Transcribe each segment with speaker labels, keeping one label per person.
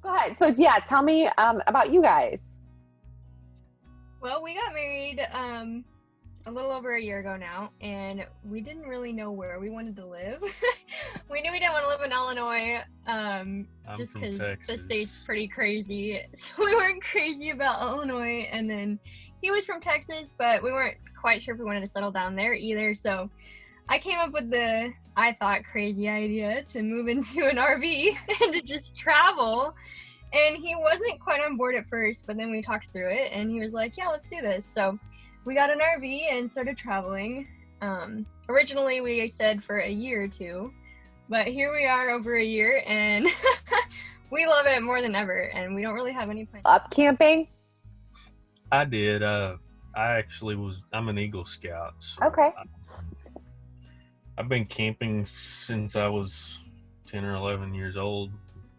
Speaker 1: Go ahead. So yeah, tell me about you guys.
Speaker 2: Well, we got married a little over a year ago now, and we didn't really know where we wanted to live. We knew we didn't want to live in Illinois, just because the state's pretty crazy. So we weren't crazy about Illinois, and then he was from Texas, but we weren't quite sure if we wanted to settle down there either. So I came up with I thought, crazy idea to move into an RV and to just travel. And he wasn't quite on board at first, but then we talked through it, and he was like, yeah, let's do this. So we got an RV and started traveling. Originally, we said for a year or two, but here we are over a year, and we love it more than ever, and we don't really have any plans.
Speaker 1: Up camping?
Speaker 3: I did. I'm an Eagle Scout. So
Speaker 1: Okay.
Speaker 3: I've been camping since I was 10 or 11 years old,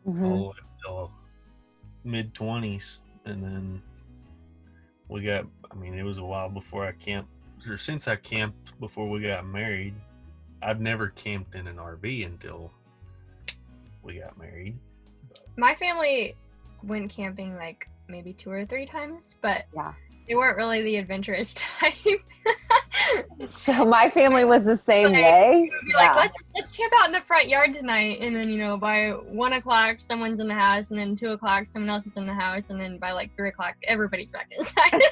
Speaker 3: all the way until mid-20s, and then it was a while before I camped, or since I camped before we got married. I've never camped in an RV until we got married.
Speaker 2: My family went camping like maybe 2 or 3 times, but
Speaker 1: yeah,
Speaker 2: they weren't really the adventurous type.
Speaker 1: So my family was the same way.
Speaker 2: Like, let's camp out in the front yard tonight, and then by 1 o'clock someone's in the house, and then 2 o'clock someone else is in the house, and then by like 3 o'clock everybody's back inside.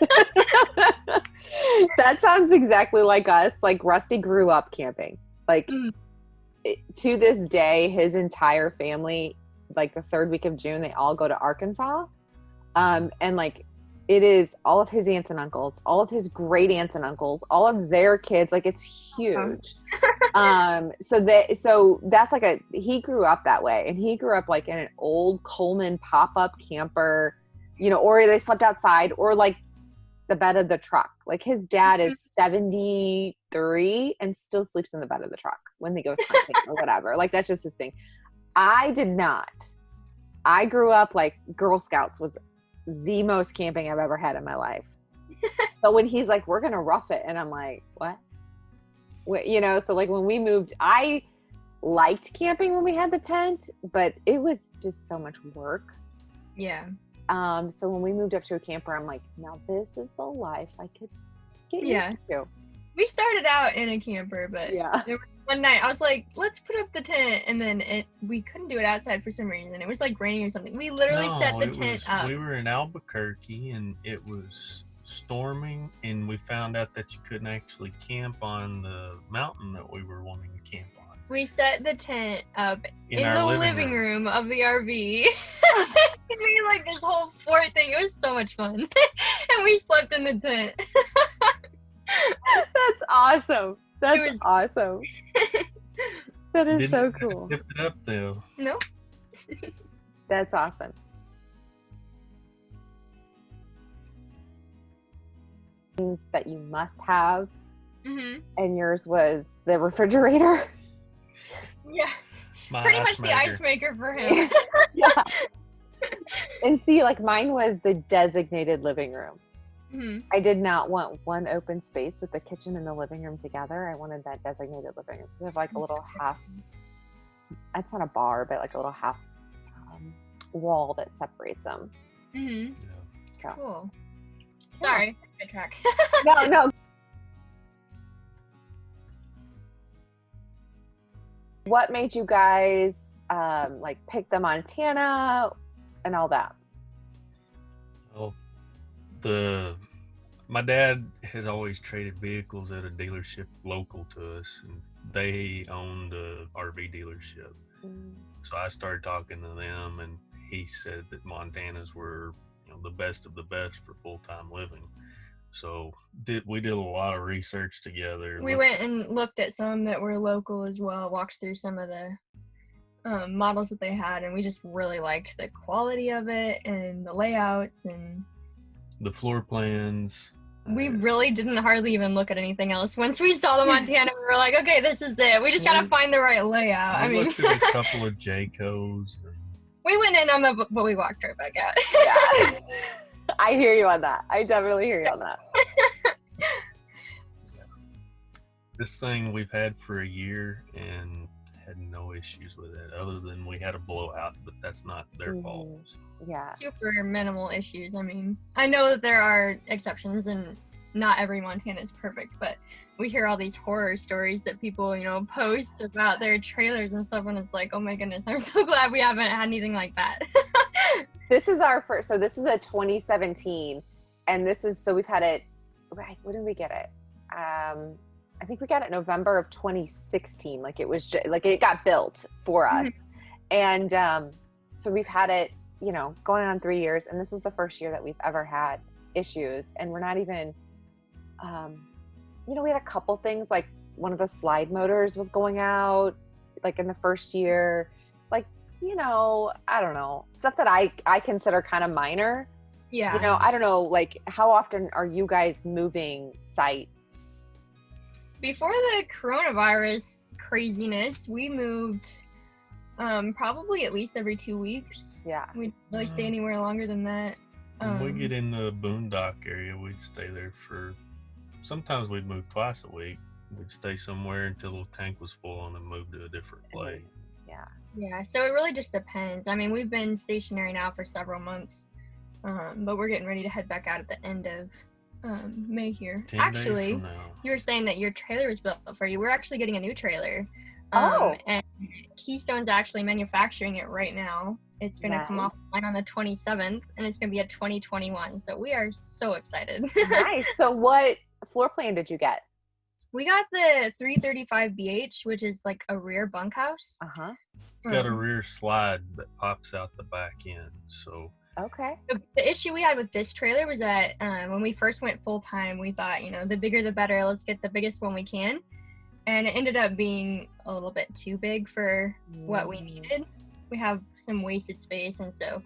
Speaker 1: That sounds exactly like us. Like Rusty grew up camping. Like to this day, his entire family, like the 3rd week of June, they all go to Arkansas, and like it is all of his aunts and uncles, all of his great aunts and uncles, all of their kids. Like it's huge. So that's like he grew up that way, and he grew up like in an old Coleman pop-up camper, or they slept outside, or like the bed of the truck. Like his dad is 73 and still sleeps in the bed of the truck when he goes hunting or whatever. Like that's just his thing. I did not. I grew up like Girl Scouts was the most camping I've ever had in my life. So when he's like, we're going to rough it. And I'm like, what? So like when we moved, I liked camping when we had the tent, but it was just so much work.
Speaker 2: Yeah.
Speaker 1: So when we moved up to a camper, I'm like, now this is the life I could get used to.
Speaker 2: We started out in a camper, but there was one night I was like, let's put up the tent, and then we couldn't do it outside for some reason. It was like raining or something. We literally set the tent up.
Speaker 3: We were in Albuquerque, and it was storming, and we found out that you couldn't actually camp on the mountain that we were wanting to camp on.
Speaker 2: We set the tent up in the living room of the RV. And we like this whole fort thing. It was so much fun. And we slept in the tent.
Speaker 1: That's awesome. That's awesome. That is so cool.
Speaker 3: Tip it up though.
Speaker 2: No.
Speaker 1: That's awesome. Things that you must have, and yours was the refrigerator.
Speaker 2: Yeah. Pretty much the ice maker for him.
Speaker 1: Yeah. And see, like mine was the designated living room. I did not want one open space with the kitchen and the living room together. I wanted that designated living room. So we have like a little half, it's not a bar, but like a little half wall that separates them. So.
Speaker 2: Cool. Sorry, good track.
Speaker 1: No. What made you guys like pick the Montana and all that?
Speaker 3: Well, my dad had always traded vehicles at a dealership local to us, and they owned a RV dealership. So I started talking to them, and he said that Montanas were the best of the best for full-time living. So we did a lot of research together.
Speaker 2: We went and looked at some that were local as well, walked through some of the models that they had, and we just really liked the quality of it and the layouts and
Speaker 3: the floor plans.
Speaker 2: We really didn't hardly even look at anything else. Once we saw the Montana, we were like, okay, this is it. We just gotta find the right layout.
Speaker 3: We looked at a couple of Jaycos.
Speaker 2: We went in on them, but we walked right back out.
Speaker 1: Yeah. I hear you on that. I definitely hear you on that.
Speaker 3: This thing we've had for a year and had no issues with it, other than we had a blowout, but that's not their fault.
Speaker 1: Yeah.
Speaker 2: Super minimal issues. I mean, I know that there are exceptions and not every Montana is perfect, but we hear all these horror stories that people, you know, post about their trailers and stuff, and it's like, oh my goodness, I'm so glad we haven't had anything like that.
Speaker 1: This is our first, so this is a 2017, and this is, so we've had it, right, when did we get it? I think we got it November of 2016, like it was just, like it got built for us. And so we've had it, you know, going on 3 years, and this is the first year that we've ever had issues, and we're not even, you know, we had a couple things, like one of the slide motors was going out, like in the first year, like, you know, I don't know, stuff that I consider kind of minor.
Speaker 2: Yeah.
Speaker 1: You know, I don't know, like how often are you guys moving sites?
Speaker 2: Before the coronavirus craziness, we moved probably at least every 2 weeks.
Speaker 1: Yeah.
Speaker 2: We didn't really stay anywhere longer than that.
Speaker 3: When we get in the boondock area, we'd stay there for, sometimes we'd move twice a week. We'd stay somewhere until the tank was full and then move to a different place.
Speaker 1: Yeah.
Speaker 2: Yeah, so it really just depends. I mean, we've been stationary now for several months, but we're getting ready to head back out at the end of May here.
Speaker 3: 10
Speaker 2: Actually,
Speaker 3: days from now.
Speaker 2: you were saying that your trailer was built for you. We're actually getting a new trailer.
Speaker 1: Oh.
Speaker 2: And Keystone's actually manufacturing it right now. It's going to come offline on the 27th, and it's going to be a 2021. So we are so excited.
Speaker 1: Nice. So what floor plan did you get?
Speaker 2: We got the 335BH, which is like a rear bunkhouse.
Speaker 1: Uh-huh.
Speaker 3: It's got a rear slide that pops out the back end. So
Speaker 1: Okay.
Speaker 2: The issue we had with this trailer was that when we first went full-time, we thought, you know, the bigger the better. Let's get the biggest one we can. And it ended up being a little bit too big for what we needed. We have some wasted space, and so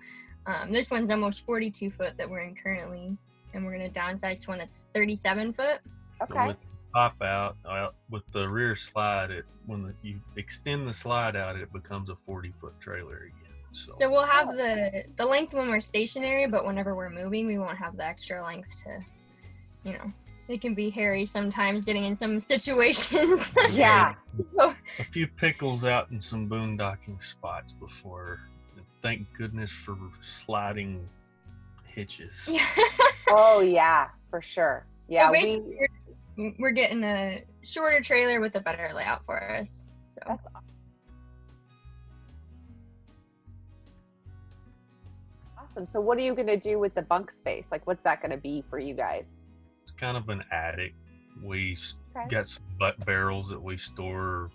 Speaker 2: this one's almost 42 foot that we're in currently, and we're going to downsize to one that's 37 foot.
Speaker 1: Okay.
Speaker 3: With the pop out, with the rear slide, when you extend the slide out, it becomes a 40-foot trailer again.
Speaker 2: So we'll have the length when we're stationary, but whenever we're moving, we won't have the extra length to, you know, it can be hairy sometimes getting in some situations.
Speaker 1: Yeah.
Speaker 3: A few pickles out in some boondocking spots before. Thank goodness for sliding hitches.
Speaker 2: Yeah.
Speaker 1: Oh yeah, for sure. Yeah,
Speaker 2: so we're getting a shorter trailer with a better layout for us. So
Speaker 1: that's awesome. So what are you going to do with the bunk space? Like, what's that going to be for you guys?
Speaker 3: It's kind of an attic. We got some butt barrels that we store.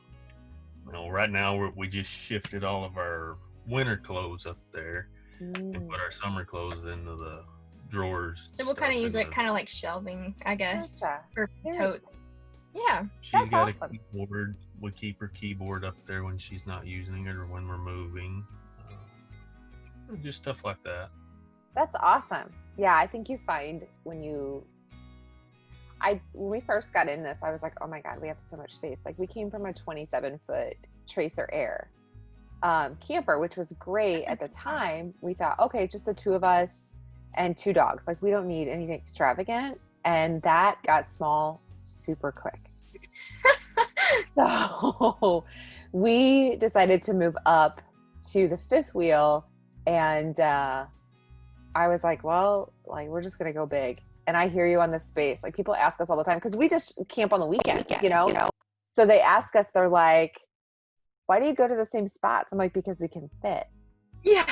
Speaker 3: You know, right now we just shifted all of our winter clothes up there and put our summer clothes into the drawers.
Speaker 2: So we'll kind of use it kind of like shelving, I guess, for totes. Yeah.
Speaker 3: She's got a keyboard. We keep her keyboard up there when she's not using it or when we're moving. Just stuff like that.
Speaker 1: That's awesome. Yeah, I think you find when we first got in this, I was like, oh my God, we have so much space. Like we came from a 27-foot Tracer Air camper, which was great at the time. We thought, okay, just the two of us and two dogs. Like we don't need anything extravagant. And that got small super quick. So we decided to move up to the fifth wheel, and I was like, well, like we're just gonna go big. And I hear you on this space. Like people ask us all the time because we just camp on the weekend, you know? So they ask us, they're like, why do you go to the same spots? I'm like, because we can fit.
Speaker 2: Yeah.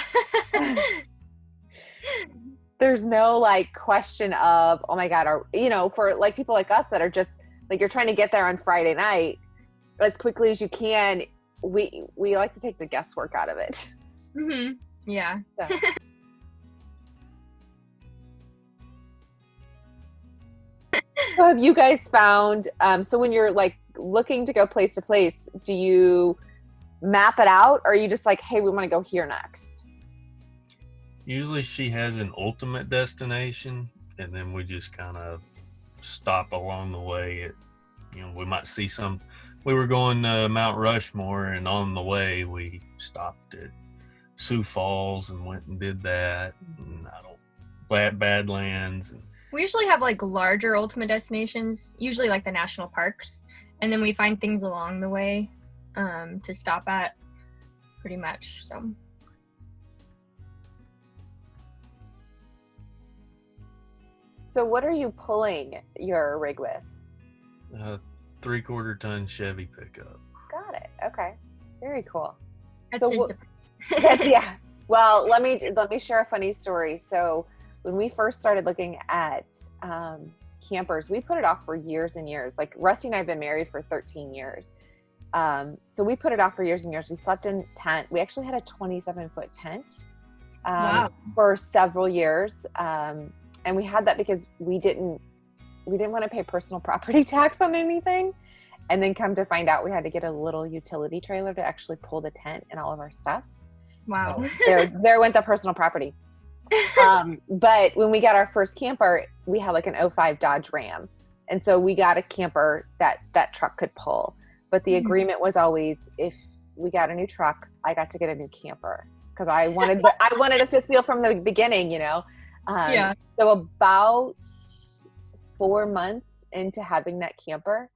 Speaker 1: There's no like question of, oh my God, for like people like us that are just like, you're trying to get there on Friday night as quickly as you can. We like to take the guesswork out of it.
Speaker 2: Mm-hmm. Yeah.
Speaker 1: So have you guys found, so when you're like looking to go place to place, do you map it out, or are you just like, hey, we want to go here next?
Speaker 3: Usually she has an ultimate destination, and then we just kind of stop along the way. We might see we were going to Mount Rushmore, and on the way we stopped at Sioux Falls and went and did that, and Badlands. And
Speaker 2: we usually have like larger ultimate destinations, usually like the national parks, and then we find things along the way. to stop at, pretty much.
Speaker 1: So what are you pulling your rig with?
Speaker 3: 3/4 ton Chevy pickup.
Speaker 1: Got it. Okay. Very cool.
Speaker 2: That's
Speaker 1: So
Speaker 2: his
Speaker 1: yeah. Well, let me share a funny story. So when we first started looking at campers, we put it off for years and years. Like Rusty and I have been married for 13 years. So we put it off for years and years. We slept in tent. We actually had a 27-foot tent
Speaker 2: Wow.
Speaker 1: for several years. And we had that because we didn't want to pay personal property tax on anything. And then come to find out we had to get a little utility trailer to actually pull the tent and all of our stuff.
Speaker 2: Wow.
Speaker 1: So there went the personal property. But when we got our first camper, we had like an 05 Dodge Ram. And so we got a camper that truck could pull. But the agreement was always, if we got a new truck, I got to get a new camper. Because I wanted a fifth wheel from the beginning, you know.
Speaker 2: Yeah.
Speaker 1: So about 4 months into having that camper,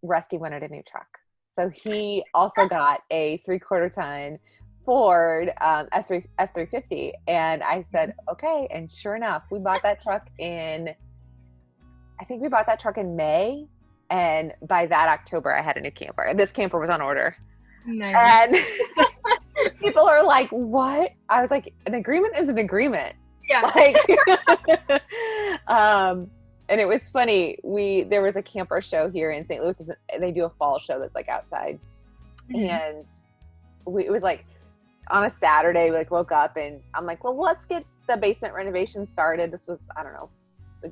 Speaker 1: Rusty wanted a new truck. So he also got a 3/4 ton Ford F350. And I said, okay. And sure enough, we bought that truck in May. And by that October, I had a new camper. And this camper was on order.
Speaker 2: Nice.
Speaker 1: And people are like, what? I was like, an agreement is an agreement.
Speaker 2: Yeah.
Speaker 1: Like, and it was funny. There was a camper show here in St. Louis. They do a fall show that's like outside. And it was like on a Saturday, we like woke up and I'm like, well, let's get the basement renovation started. This was, I don't know.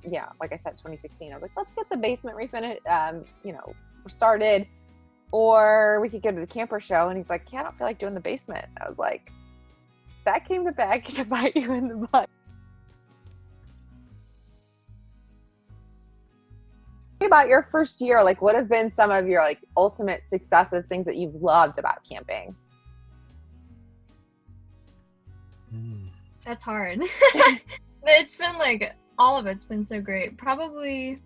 Speaker 1: Yeah. Like I said, 2016, I was like, let's get the basement started, or we could go to the camper show. And he's like, yeah, I don't feel like doing the basement. I was like, that came back to bite you in the butt. About your first year, like what have been some of your like ultimate successes, things that you've loved about camping?
Speaker 2: That's hard. It's been like, all of it's been so great. Probably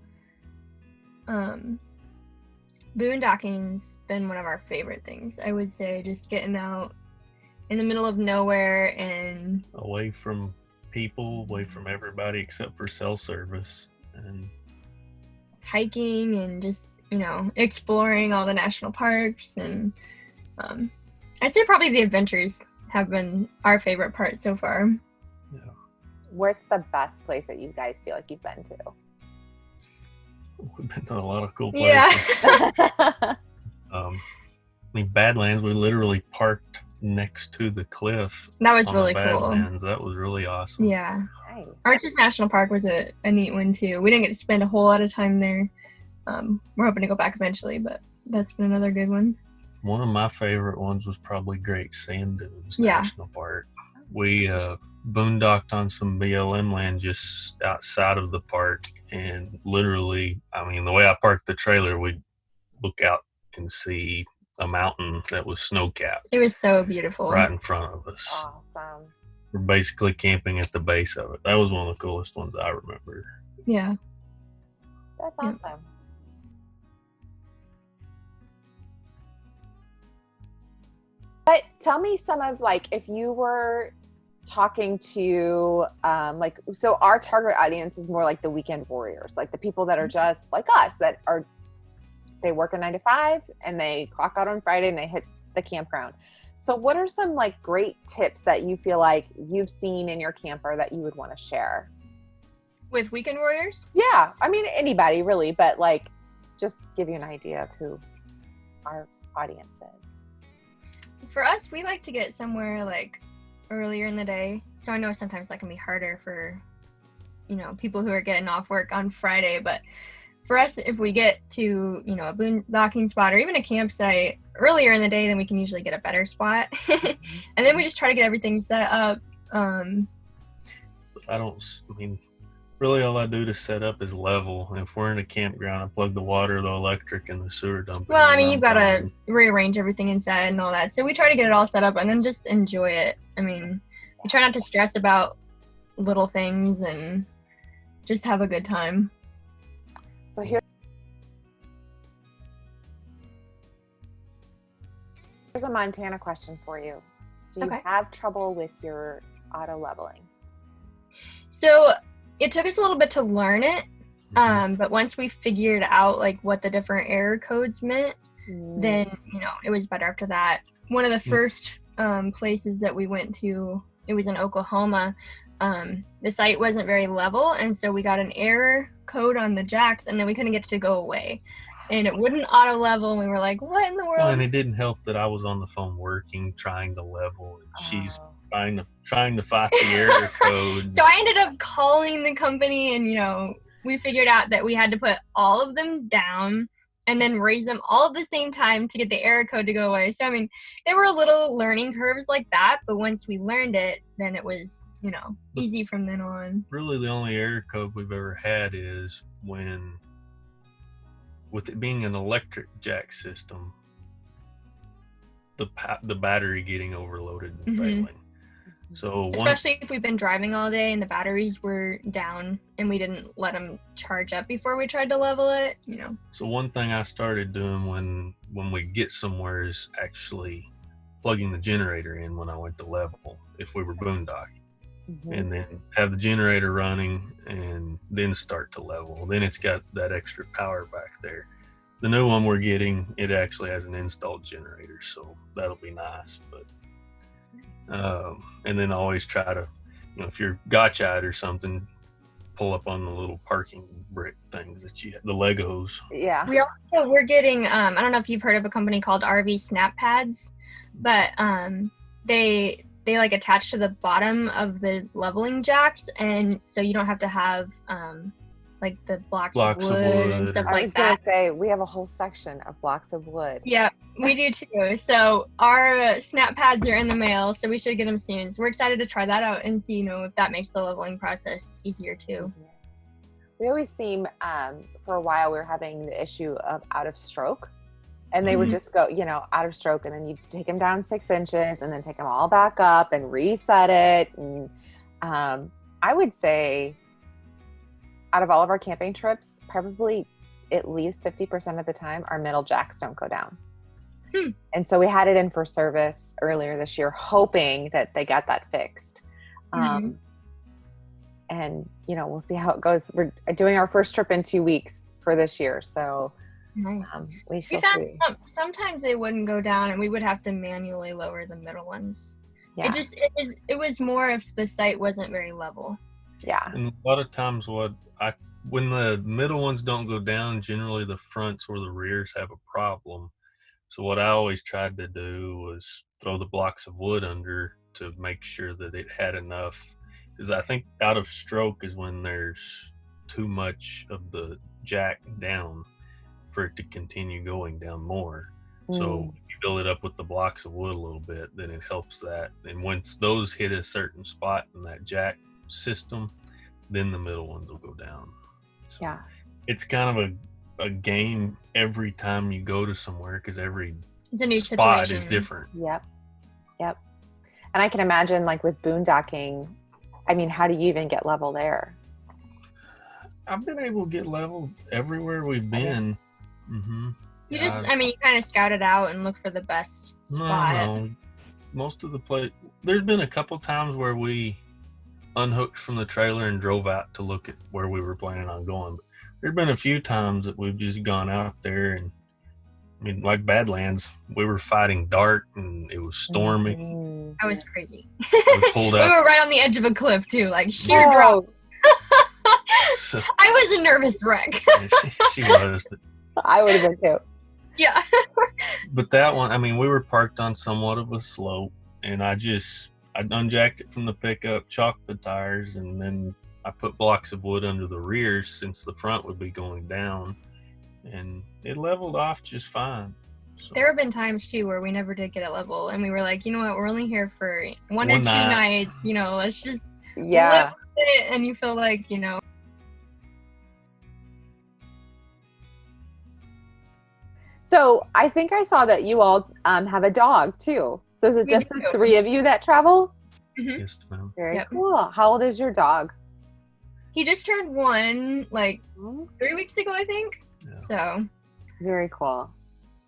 Speaker 2: boondocking's been one of our favorite things. I would say just getting out in the middle of nowhere and
Speaker 3: away from people, away from everybody except for cell service, and
Speaker 2: hiking and just, exploring all the national parks. And I'd say probably the adventures have been our favorite part so far.
Speaker 3: Yeah.
Speaker 1: What's the best place that you guys feel like you've been to?
Speaker 3: We've been to a lot of cool places.
Speaker 2: Yeah.
Speaker 3: Badlands, we literally parked next to the cliff.
Speaker 2: That was really cool.
Speaker 3: Badlands. That was really awesome.
Speaker 2: Yeah.
Speaker 1: Nice.
Speaker 2: Arches National Park was a neat one too. We didn't get to spend a whole lot of time there. We're hoping to go back eventually, but that's been another good one.
Speaker 3: One of my favorite ones was probably Great Sand Dunes
Speaker 2: Yeah.
Speaker 3: National Park. We boondocked on some BLM land just outside of the park, and literally, the way I parked the trailer, we'd look out and see a mountain that was snow-capped.
Speaker 2: It was so beautiful.
Speaker 3: Right in front of us.
Speaker 1: Awesome.
Speaker 3: We're basically camping at the base of it. That was one of the coolest ones I remember.
Speaker 2: Yeah.
Speaker 1: That's awesome. But tell me some of if you were talking to so our target audience is more like the weekend warriors, like the people that are just like us, they work a 9 to 5 and they clock out on Friday and they hit the campground. So what are some great tips that you feel like you've seen in your camper that you would want to share?
Speaker 2: With weekend warriors?
Speaker 1: Yeah. Anybody really, but just give you an idea of who our audience is.
Speaker 2: For us, we like to get somewhere earlier in the day. So I know sometimes that can be harder for, people who are getting off work on Friday. But for us, if we get to, a boondocking spot or even a campsite earlier in the day, then we can usually get a better spot. And then we just try to get everything set up.
Speaker 3: Really all I do to set up is level. And if we're in a campground, I plug the water, the electric, and the sewer dump.
Speaker 2: Well, you've got to rearrange everything inside and all that. So we try to get it all set up and then just enjoy it. We try not to stress about little things and just have a good time.
Speaker 1: So here, Here's a Montana question for you. Do you
Speaker 2: Okay.
Speaker 1: have trouble with your auto leveling?
Speaker 2: So it took us a little bit to learn it, but once we figured out like what the different error codes meant, then it was better after that. One of the first places that we went to, it was in Oklahoma. The site wasn't very level, and so we got an error code on the jacks, and then we couldn't get it to go away, and it wouldn't auto level. And we were like, "What in the world?"
Speaker 3: Well, and it didn't help that I was on the phone working, trying to level, and she's trying to fight the error code.
Speaker 2: So I ended up calling the company, and we figured out that we had to put all of them down and then raise them all at the same time to get the error code to go away. So, I mean, there were little learning curves like that, but once we learned it, then it was, easy from then on.
Speaker 3: Really, the only error code we've ever had is with it being an electric jack system, the battery getting overloaded and failing. So
Speaker 2: especially if we've been driving all day and the batteries were down and we didn't let them charge up before we tried to level it,
Speaker 3: So one thing I started doing when we get somewhere is actually plugging the generator in when I went to level, if we were boondocking, and then have the generator running and then start to level. Then it's got that extra power back there. The new one we're getting, it actually has an installed generator, so that'll be nice. But and then always try to, if you're gotcha or something, pull up on the little parking brick things that you have, the Legos.
Speaker 1: Yeah.
Speaker 2: We're getting, I don't know if you've heard of a company called RV Snap Pads, but they like attach to the bottom of the leveling jacks, and so you don't have to have like the blocks of wood and stuff like that.
Speaker 1: I was gonna say, we have a whole section of blocks of wood.
Speaker 2: Yeah, we do too. So our snap pads are in the mail, so we should get them soon. So we're excited to try that out and see, if that makes the leveling process easier too.
Speaker 1: We always seem, for a while, we were having the issue of out of stroke, and they would just go, out of stroke, and then you take them down 6 inches, and then take them all back up and reset it. And I would say, out of all of our camping trips, probably at least 50% of the time, our middle jacks don't go down. And so we had it in for service earlier this year, hoping that they got that fixed. And, we'll see how it goes. We're doing our first trip in 2 weeks for this year. So
Speaker 2: nice.
Speaker 1: We shall see.
Speaker 2: Sometimes they wouldn't go down, and we would have to manually lower the middle ones.
Speaker 1: Yeah.
Speaker 2: It was more if the site wasn't very level.
Speaker 1: Yeah.
Speaker 3: And a lot of times when the middle ones don't go down, generally the fronts or the rears have a problem. So what I always tried to do was throw the blocks of wood under to make sure that it had enough. Because I think out of stroke is when there's too much of the jack down for it to continue going down more. So if you build it up with the blocks of wood a little bit, then it helps that. And once those hit a certain spot in that jack system, then the middle ones will go down. So
Speaker 1: Yeah.
Speaker 3: It's kind of a game every time you go to somewhere, because every
Speaker 2: It's a new
Speaker 3: spot
Speaker 2: situation.
Speaker 3: is different.
Speaker 1: Yep. And I can imagine, like with boondocking, I mean, how do you even get level there?
Speaker 3: I've been able to get level everywhere we've been.
Speaker 2: You you kind of scout it out and look for the best spot.
Speaker 3: No. Most of the place, there's been a couple times where we unhooked from the trailer and drove out to look at where we were planning on going. But there've been a few times that we've just gone out there, and like Badlands, we were fighting dark and it was storming.
Speaker 2: That was crazy.
Speaker 3: We pulled out.
Speaker 2: We were right on the edge of a cliff too, like sheer drop.
Speaker 3: So,
Speaker 2: I was a nervous wreck.
Speaker 3: she was. But,
Speaker 1: I would have been too.
Speaker 2: Yeah.
Speaker 3: but that one, we were parked on somewhat of a slope, and I unjacked it from the pickup, chalked the tires, and then I put blocks of wood under the rears since the front would be going down, and it leveled off just fine. So,
Speaker 2: There have been times too where we never did get it level, and we were like, you know what, we're only here for one or two nights, let's just live with it, and you feel like,
Speaker 1: So I think I saw that you all have a dog too. So is it just the 3 of you that travel?
Speaker 3: yes, ma'am.
Speaker 1: Very cool. How old is your dog?
Speaker 2: He just turned 1 like 3 weeks ago, I think.
Speaker 3: Yeah.
Speaker 2: So
Speaker 1: very cool.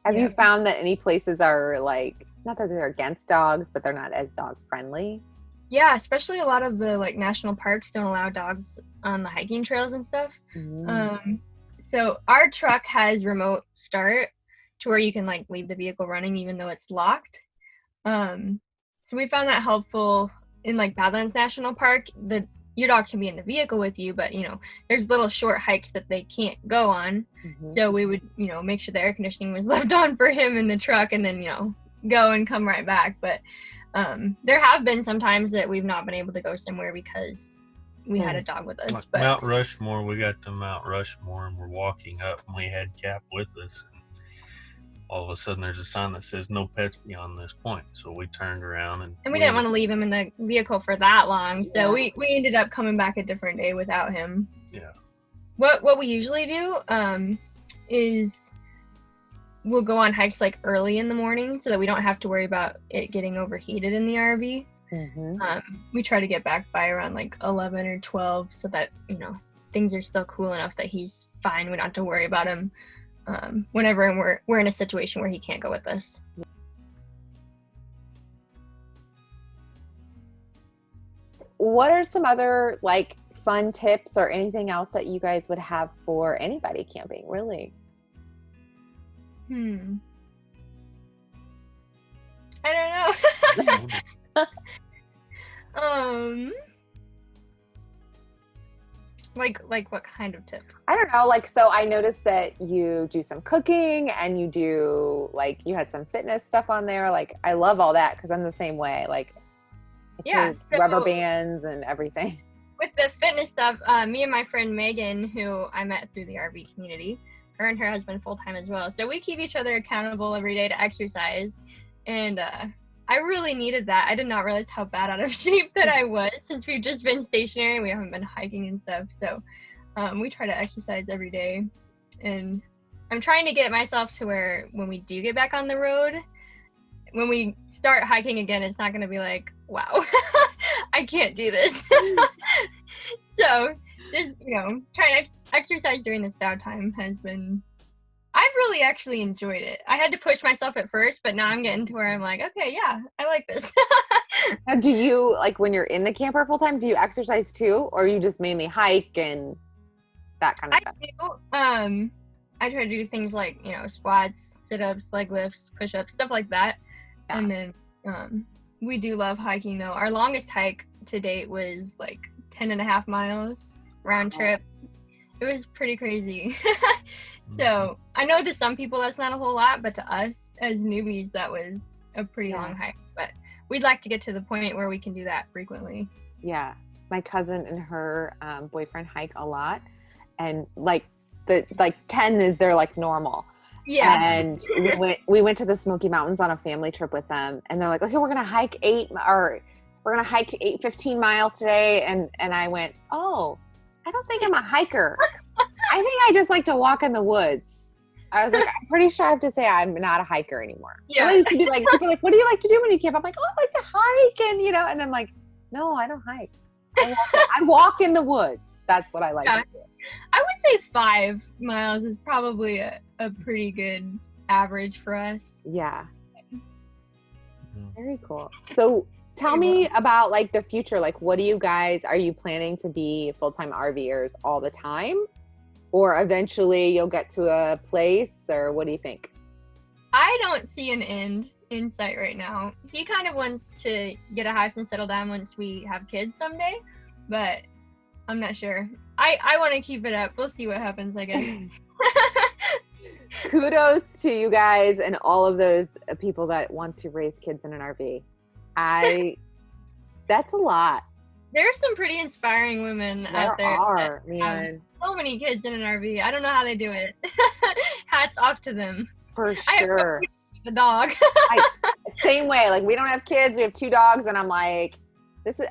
Speaker 1: Have you found that any places are like not that they're against dogs, but they're not as dog friendly.
Speaker 2: Yeah, especially a lot of the like national parks don't allow dogs on the hiking trails and stuff. So our truck has remote start to where you can like leave the vehicle running even though it's locked. So we found that helpful in like Badlands National Park. Your dog can be in the vehicle with you, but there's little short hikes that they can't go on. So we would make sure the air conditioning was left on for him in the truck, and then go and come right back. But there have been some times that we've not been able to go somewhere because we had a dog with us.
Speaker 3: Like
Speaker 2: but
Speaker 3: Mount Rushmore, we got to Mount Rushmore and we're walking up and we had Cap with us. And all of a sudden there's a sign that says no pets beyond this point. So we turned around and
Speaker 2: we didn't want to leave him in the vehicle for that long. So we ended up coming back a different day without him.
Speaker 3: Yeah.
Speaker 2: What we usually do is we'll go on hikes like early in the morning so that we don't have to worry about it getting overheated in the RV. We try to get back by around like 11 or 12 so that things are still cool enough that he's fine. We don't have to worry about him whenever we're in a situation where he can't go with us.
Speaker 1: What are some other like fun tips or anything else that you guys would have for anybody camping, really?
Speaker 2: I don't know. Like what kind of tips?
Speaker 1: I don't know. Like, so I noticed that you do some cooking and you do you had some fitness stuff on there. Like, I love all that because I'm the same way. Like,
Speaker 2: So
Speaker 1: rubber bands and everything.
Speaker 2: With the fitness stuff, me and my friend Megan, who I met through the RV community, her and her husband full-time as well. So we keep each other accountable every day to exercise. And I really needed that. I did not realize how bad out of shape that I was since we've just been stationary. We haven't been hiking and stuff. So we try to exercise every day. And I'm trying to get myself to where when we do get back on the road, when we start hiking again, it's not going to be like, wow, I can't do this. So just, trying to exercise during this downtime has been, I've really actually enjoyed it. I had to push myself at first, but now I'm getting to where I'm like, okay, yeah, I like this.
Speaker 1: Now, do you, like when you're in the camper full time, do you exercise too? Or you just mainly hike and that kind of stuff?
Speaker 2: I do. I try to do things like, squats, sit-ups, leg lifts, push-ups, stuff like that. Yeah. And then we do love hiking though. Our longest hike to date was like 10.5 miles round trip. It was pretty crazy. So I know to some people that's not a whole lot, but to us as newbies, that was a pretty long hike. But we'd like to get to the point where we can do that frequently.
Speaker 1: Yeah. My cousin and her boyfriend hike a lot. And 10 is their like normal.
Speaker 2: Yeah.
Speaker 1: And we went to the Smoky Mountains on a family trip with them. And they're like, okay, we're going to hike 15 miles today. And I went, oh, I don't think I'm a hiker. I think I just like to walk in the woods. I was like, I'm pretty sure I have to say I'm not a hiker anymore. Yeah. I used to be like, people are like, what do you like to do when you camp? I'm like, oh, I like to hike. And, and I'm like, no, I don't hike. I walk in the woods. That's what I like to do.
Speaker 2: I would say 5 miles is probably a pretty good average for us.
Speaker 1: Yeah. Very cool. So tell me about the future. What do you guys, are you planning to be full-time RVers all the time? Or eventually you'll get to a place, or what do you think?
Speaker 2: I don't see an end in sight right now. He kind of wants to get a house and settle down once we have kids someday, but I'm not sure. I want to keep it up. We'll see what happens, I guess.
Speaker 1: Kudos to you guys and all of those people that want to raise kids in an RV. That's a lot.
Speaker 2: There's some pretty inspiring women out there.
Speaker 1: Man.
Speaker 2: So many kids in an RV. I don't know how they do it. Hats off to them.
Speaker 1: For sure.
Speaker 2: The dog.
Speaker 1: Same way. We don't have kids. We have 2 dogs, and I'm like,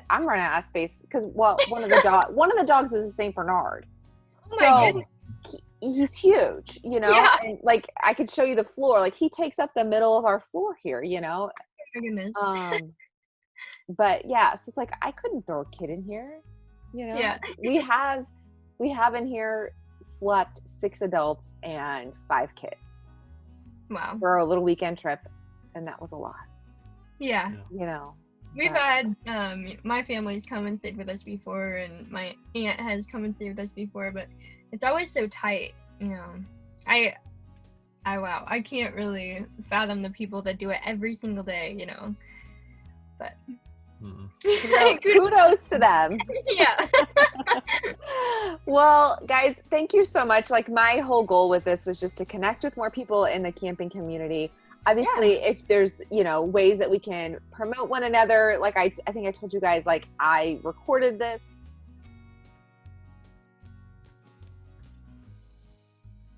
Speaker 1: I'm running out of space because one of the dogs is a Saint Bernard.
Speaker 2: Oh my goodness.
Speaker 1: He's huge,
Speaker 2: Yeah.
Speaker 1: And I could show you the floor. He takes up the middle of our floor here,
Speaker 2: Oh my goodness.
Speaker 1: But yeah, so it's I couldn't throw a kid in here,
Speaker 2: Yeah.
Speaker 1: we have in here slept 6 adults and 5 kids.
Speaker 2: Wow.
Speaker 1: For a little weekend trip, and that was a lot.
Speaker 2: Yeah.
Speaker 1: You know.
Speaker 2: We've had my family's come and stayed with us before, and my aunt has come and stayed with us before, but it's always so tight, you know. I can't really fathom the people that do it every single day, you know. But
Speaker 1: kudos to them.
Speaker 2: Yeah.
Speaker 1: Well, guys, thank you so much. Like, my whole goal with this was just to connect with more people in the camping community. Obviously, if there's, you know, ways that we can promote one another, like I think I told you guys, like, I recorded this